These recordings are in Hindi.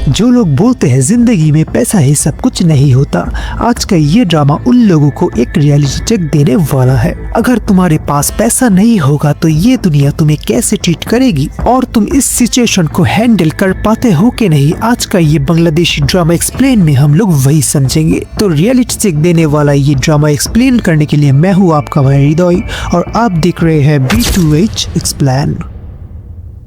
जो लोग बोलते हैं जिंदगी में पैसा ही सब कुछ नहीं होता, आज का ये ड्रामा उन लोगों को एक रियलिटी चेक देने वाला है। अगर तुम्हारे पास पैसा नहीं होगा तो ये दुनिया तुम्हें कैसे ट्रीट करेगी और तुम इस सिचुएशन को हैंडल कर पाते हो कि नहीं, आज का ये बांग्लादेशी ड्रामा एक्सप्लेन में हम लोग वही समझेंगे। तो रियलिटी चेक देने वाला ये ड्रामा एक्सप्लेन करने के लिए मैं हूँ आपका भाई हृदय और आप देख रहे हैं B2H एक्सप्लेन।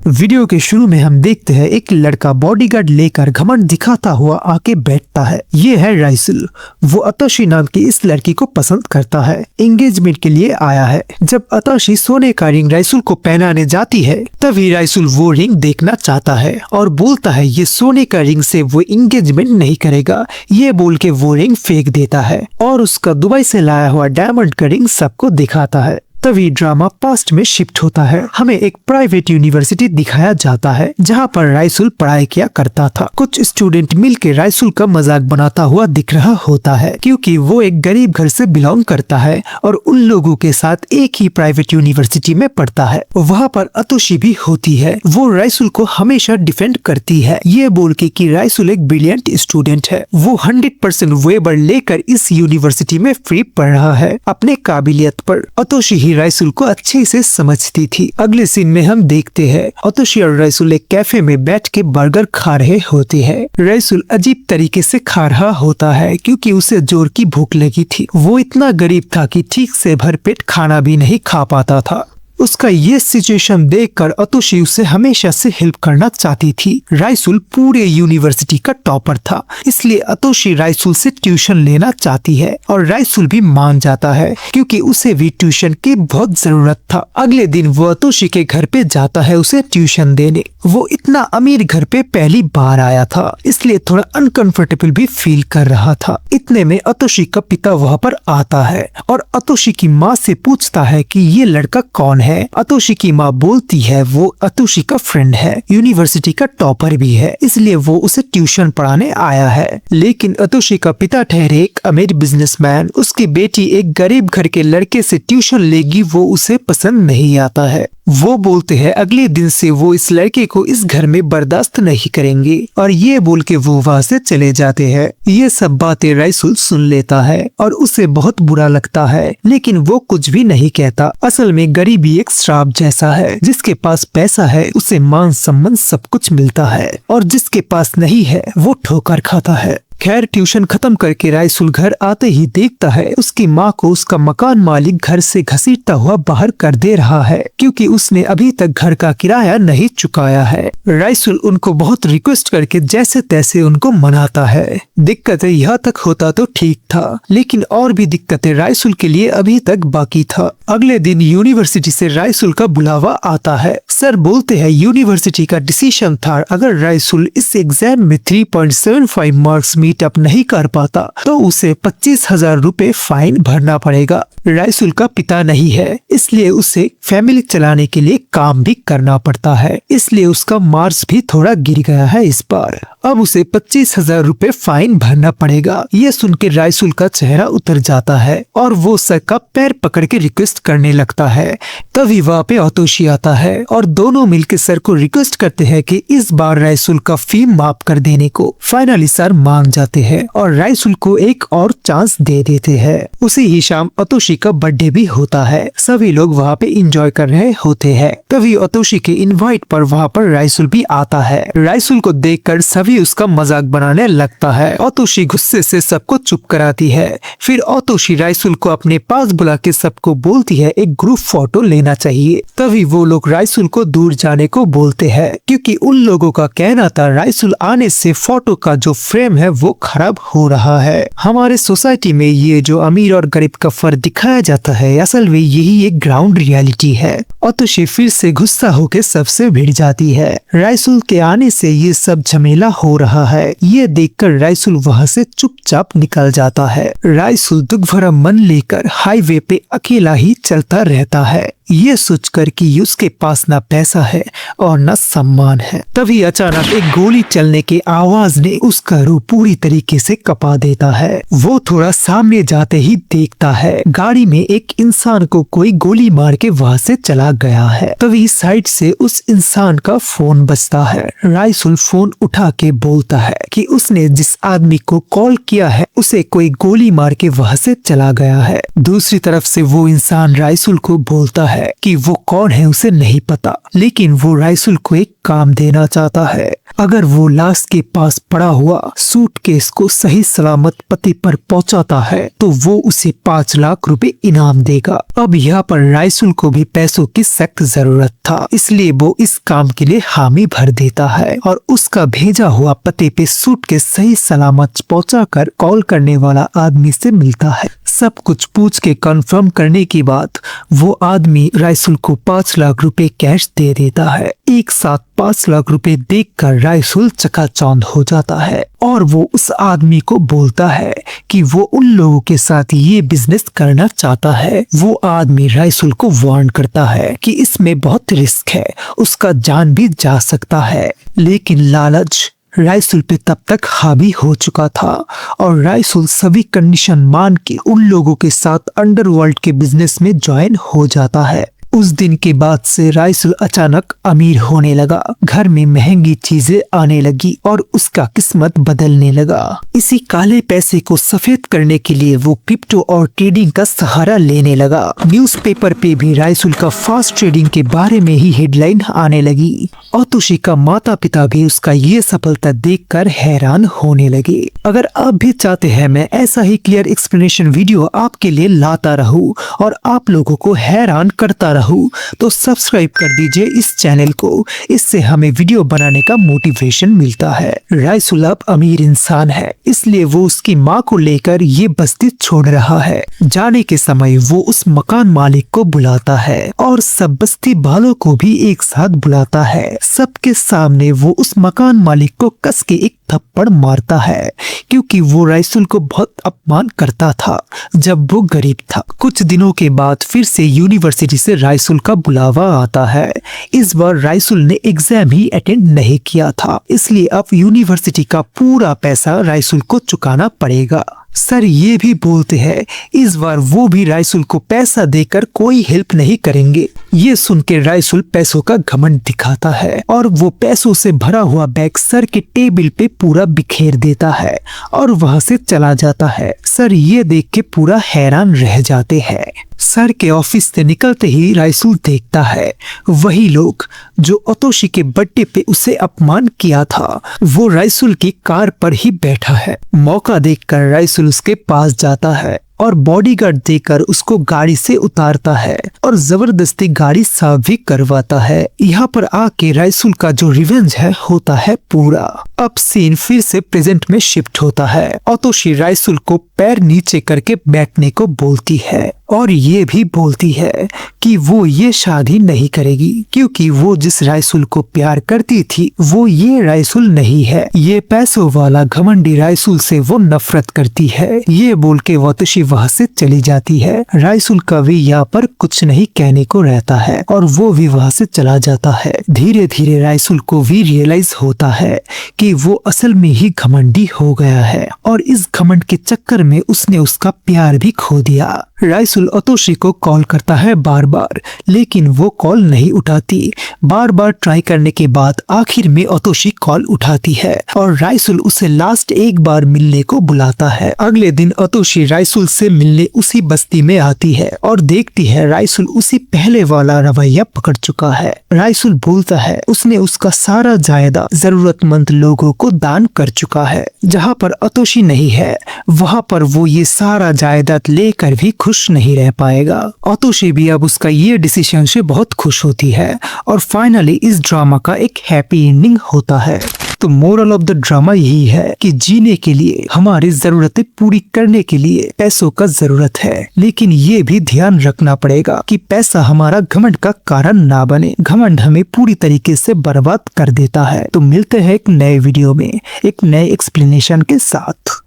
वीडियो के शुरू में हम देखते हैं एक लड़का बॉडीगार्ड लेकर घमंड दिखाता हुआ आके बैठता है। ये है राइसुल। वो अतोशी नाम की इस लड़की को पसंद करता है, एंगेजमेंट के लिए आया है। जब अतोशी सोने का रिंग राइसुल को पहनाने जाती है तभी राइसुल वो रिंग देखना चाहता है और बोलता है ये सोने का रिंग से वो एंगेजमेंट नहीं करेगा। ये बोल के वो रिंग फेंक देता है और उसका दुबई से लाया हुआ डायमंड का रिंग सबको दिखाता है। तभी ड्रामा पास्ट में शिफ्ट होता है। हमें एक प्राइवेट यूनिवर्सिटी दिखाया जाता है जहां पर राइसुल पढ़ाई किया करता था। कुछ स्टूडेंट मिलकर राइसुल का मजाक बनाता हुआ दिख रहा होता है क्योंकि वो एक गरीब घर से बिलोंग करता है और उन लोगों के साथ एक ही प्राइवेट यूनिवर्सिटी में पढ़ता है। वहाँ पर अतोशी भी होती है। वो राइसुल को हमेशा डिफेंड करती है, ये बोल के कि राइसुल एक ब्रिलियंट स्टूडेंट है। वो 100% वेबर लेकर इस यूनिवर्सिटी में फ्री पढ़ रहा है अपने काबिलियत पर। अतोशी राइसुल को अच्छे से समझती थी। अगले सीन में हम देखते हैं अतोशी और राइसुल एक कैफे में बैठ के बर्गर खा रहे होते हैं। राइसुल अजीब तरीके से खा रहा होता है क्योंकि उसे जोर की भूख लगी थी। वो इतना गरीब था कि ठीक से भरपेट खाना भी नहीं खा पाता था। उसका ये सिचुएशन देखकर अतोशी उसे हमेशा से हेल्प करना चाहती थी। राइसुल पूरे यूनिवर्सिटी का टॉपर था, इसलिए अतोशी राइसुल से ट्यूशन लेना चाहती है और राइसुल भी मान जाता है क्योंकि उसे भी ट्यूशन की बहुत जरूरत था। अगले दिन वो अतोशी के घर पे जाता है उसे ट्यूशन देने। वो इतना अमीर घर पे पहली बार आया था, इसलिए थोड़ा अनकंफर्टेबल भी फील कर रहा था। इतने में अतोशी का पिता वहाँ पर आता है और अतोशी की माँ से पूछता है कि ये लड़का कौन है। अतोशी की माँ बोलती है वो अतोशी का फ्रेंड है, यूनिवर्सिटी का टॉपर भी है, इसलिए वो उसे ट्यूशन पढ़ाने आया है। लेकिन अतोशी का पिता ठहरे एक अमीर बिजनेसमैन, उसकी बेटी एक गरीब घर के लड़के से ट्यूशन लेगी वो उसे पसंद नहीं आता है। वो बोलते हैं अगले दिन से वो इस लड़के को इस घर में बर्दाश्त नहीं करेंगे और ये बोल के वो वहाँ से चले जाते हैं। ये सब बातें राइसुल सुन लेता है और उसे बहुत बुरा लगता है, लेकिन वो कुछ भी नहीं कहता। असल में गरीबी एक श्राप जैसा है, जिसके पास पैसा है उसे मान सम्मान सब कुछ मिलता है और जिसके पास नहीं है वो ठोकर खाता है। खैर ट्यूशन खत्म करके राइसुल घर आते ही देखता है उसकी माँ को उसका मकान मालिक घर से घसीटता हुआ बाहर कर दे रहा है क्योंकि उसने अभी तक घर का किराया नहीं चुकाया है। राइसुल उनको बहुत रिक्वेस्ट करके जैसे तैसे उनको मनाता है। दिक्कतें यहाँ तक होता तो ठीक था, लेकिन और भी दिक्कतें राइसुल के लिए अभी तक बाकी था। अगले दिन यूनिवर्सिटी से राइसुल का बुलावा आता है। सर बोलते हैं यूनिवर्सिटी का डिसीजन था अगर राइसुल इस एग्जाम में 3.75 मार्क्स मीटअप नहीं कर पाता तो उसे 25,000 रुपए फाइन भरना पड़ेगा। राइसुल का पिता नहीं है, इसलिए उसे फैमिली चलाने के लिए काम भी करना पड़ता है, इसलिए उसका मार्क्स भी थोड़ा गिर गया है इस बार। अब उसे 25,000 रुपए फाइन भरना पड़ेगा। ये सुन के राइसुल का चेहरा उतर जाता है और वो सर का पैर पकड़ के रिक्वेस्ट करने लगता है। तभी वहाँ पे अतोशी आता है और दोनों मिलकर सर को रिक्वेस्ट करते हैं कि इस बार राइसुल का फी माफ कर देने को। फाइनली सर मान जाते हैं और राइसुल को एक और चांस दे देते हैं। उसी ही शाम अतोशी का बर्थडे भी होता है। सभी लोग वहाँ पे एंजॉय कर रहे होते हैं। तभी अतोशी के इनवाइट पर वहाँ पर राइसुल भी आता है। राइसुल को देखकर सभी उसका मजाक बनाने लगता है। अतोशी गुस्से से सबको चुप कराती है। फिर अतोशी राइसुल को अपने पास बुला के सबको बोलती है एक ग्रुप फोटो लेना चाहिए। तभी वो लोग राइसुल को दूर जाने को बोलते हैं क्योंकि उन लोगों का कहना था राइसुल आने से फोटो का जो फ्रेम है वो खराब हो रहा है। हमारे सोसाइटी में ये जो अमीर और गरीब का फर्क दिखाया जाता है असल में यही एक ग्राउंड रियलिटी है। अतोशी फिर से गुस्सा होकर सबसे भिड़ जाती है। राइसुल के आने से ये सब झमेला हो रहा है। ये देखकर राइसुल वहाँ से चुपचाप निकल जाता है। राइसुल दुख भरा मन लेकर हाईवे पे अकेला ही चलता रहता है, ये सोचकर कि उसके पास ना पैसा है और न सम्मान है। तभी अचानक एक गोली चलने की आवाज ने उसका रूह पूरी तरीके से कपा देता है। वो थोड़ा सामने जाते ही देखता है गाड़ी में एक इंसान को कोई गोली मार के वहाँ से चला गया है। तभी साइड से उस इंसान का फोन बजता है। राइसुल फोन उठा के बोलता है कि उसने जिस आदमी को कॉल किया है उसे कोई गोली मार के वहाँ से चला गया है। दूसरी तरफ से वो इंसान राइसुल को बोलता है कि वो कौन है उसे नहीं पता, लेकिन वो राइसुल को एक काम देना चाहता है। अगर वो लाश के पास पड़ा हुआ सूटकेस को सही सलामत पते पर पहुंचाता है तो वो उसे 5 लाख रुपए इनाम देगा। अब यहाँ पर राइसुल को भी पैसों की सख्त जरूरत था, इसलिए वो इस काम के लिए हामी भर देता है और उसका भेजा हुआ पते पे सूटकेस सही सलामत पहुंचाकर कॉल करने वाला आदमी से मिलता है। सब कुछ पूछ के कंफर्म करने के बाद वो आदमी राइसुल को 5 लाख रुपए कैश दे देता है। एक साथ 5 लाख रुपए देखकर राइसुल चकाचौंध हो जाता है और वो उस आदमी को बोलता है कि वो उन लोगों के साथ ये बिजनेस करना चाहता है। वो आदमी राइसुल को वार्न करता है कि इसमें बहुत रिस्क है, उसका जान भी जा सकता है, लेकिन लालच राइसुल पे तब तक हावी हो चुका था और राइसुल सभी कंडीशन मान के उन लोगों के साथ अंडरवर्ल्ड के बिजनेस में ज्वाइन हो जाता है। उस दिन के बाद से राइसुल अचानक अमीर होने लगा, घर में महंगी चीजें आने लगी और उसका किस्मत बदलने लगा। इसी काले पैसे को सफेद करने के लिए वो क्रिप्टो और ट्रेडिंग का सहारा लेने लगा। न्यूज़पेपर पे भी राइसुल का फास्ट ट्रेडिंग के बारे में ही हेडलाइन आने लगी। अतुशी का माता पिता भी उसका ये सफलता देखकर हैरान होने लगे। अगर आप भी चाहते हैं मैं ऐसा ही क्लियर एक्सप्लेनेशन वीडियो आपके लिए लाता रहूं और आप लोगों को हैरान करता तो सब्सक्राइब कर दीजिए इस चैनल को, इससे हमें वीडियो बनाने का मोटिवेशन मिलता है। राइसुल अब अमीर इंसान है, इसलिए वो उसकी माँ को लेकर ये बस्ती छोड़ रहा है। जाने के समय वो उस मकान मालिक को बुलाता है और सब बस्ती वालों को भी एक साथ बुलाता है। सबके सामने वो उस मकान मालिक को कस के एक थप्पड़ मारता है, क्योंकि वो राइसुल को बहुत अपमान करता था जब वो गरीब था। कुछ दिनों के बाद फिर से यूनिवर्सिटी से राइसुल का बुलावा आता है। इस बार राइसुल ने एग्जाम ही अटेंड नहीं किया था, इसलिए अब यूनिवर्सिटी का पूरा पैसा राइसुल को चुकाना पड़ेगा। सर ये भी बोलते हैं इस बार वो भी राइसुल को पैसा देकर कोई हेल्प नहीं करेंगे। ये सुन के राइसुल पैसों का घमंड दिखाता है और वो पैसों से भरा हुआ बैग सर के टेबल पे पूरा बिखेर देता है और वहां से चला जाता है। सर ये देख के पूरा हैरान रह जाते हैं। सर के ऑफिस से निकलते ही राइसुल देखता है वही लोग जो अतोशी के बर्थडे पे उसे अपमान किया था, वो राइसुल की कार पर ही बैठा है। मौका देखकर राइसुल उसके पास जाता है और बॉडीगार्ड देकर उसको गाड़ी से उतारता है और जबरदस्ती गाड़ी साफ भी करवाता है। यहाँ पर आके राइसुल का जो रिवेंज है होता है पूरा। अब सीन फिर से प्रेजेंट में शिफ्ट होता है। अतोशी राइसुल को पैर नीचे करके बैठने को बोलती है और ये भी बोलती है कि वो ये शादी नहीं करेगी, क्योंकि वो जिस राइसुल को प्यार करती थी वो ये राइसुल नहीं है। ये पैसों वाला घमंडी राइसुल से वो नफरत करती है। ये बोल के अतोशी वहाँ से चली जाती है। राइसुल का भी यहाँ पर कुछ नहीं कहने को रहता है और वो भी वहाँ से चला जाता है। धीरे धीरे राइसुल को भी रियलाइज होता है कि वो असल में ही घमंडी हो गया है और इस घमंड के चक्कर में उसने उसका प्यार भी खो दिया। राइसुल अतोशी को कॉल करता है बार बार, लेकिन वो कॉल नहीं उठाती। बार बार ट्राई करने के बाद आखिर में अतोशी कॉल उठाती है और राइसुल उसे लास्ट एक बार मिलने को बुलाता है। अगले दिन अतोशी राइसुल से मिलने उसी बस्ती में आती है और देखती है राइसुल उसी पहले वाला रवैया पकड़ चुका है। राइसुल बोलता है उसने उसका सारा जायदाद जरूरतमंद लोगों को दान कर चुका है। जहाँ पर अतोशी नहीं है वहाँ पर वो ये सारा जायदाद लेकर भी खुश नहीं रह पाएगा। अतोशी भी अब उसका ये डिसीजन से बहुत खुश होती है और फाइनली इस ड्रामा का एक हैप्पी एंडिंग होता है। तो मोरल ऑफ द ड्रामा यही है कि जीने के लिए हमारी जरूरतें पूरी करने के लिए पैसों का जरूरत है, लेकिन ये भी ध्यान रखना पड़ेगा कि पैसा हमारा घमंड का कारण ना बने। घमंड हमें पूरी तरीके से बर्बाद कर देता है। तो मिलते हैं एक नए वीडियो में एक नए एक्सप्लेनेशन के साथ।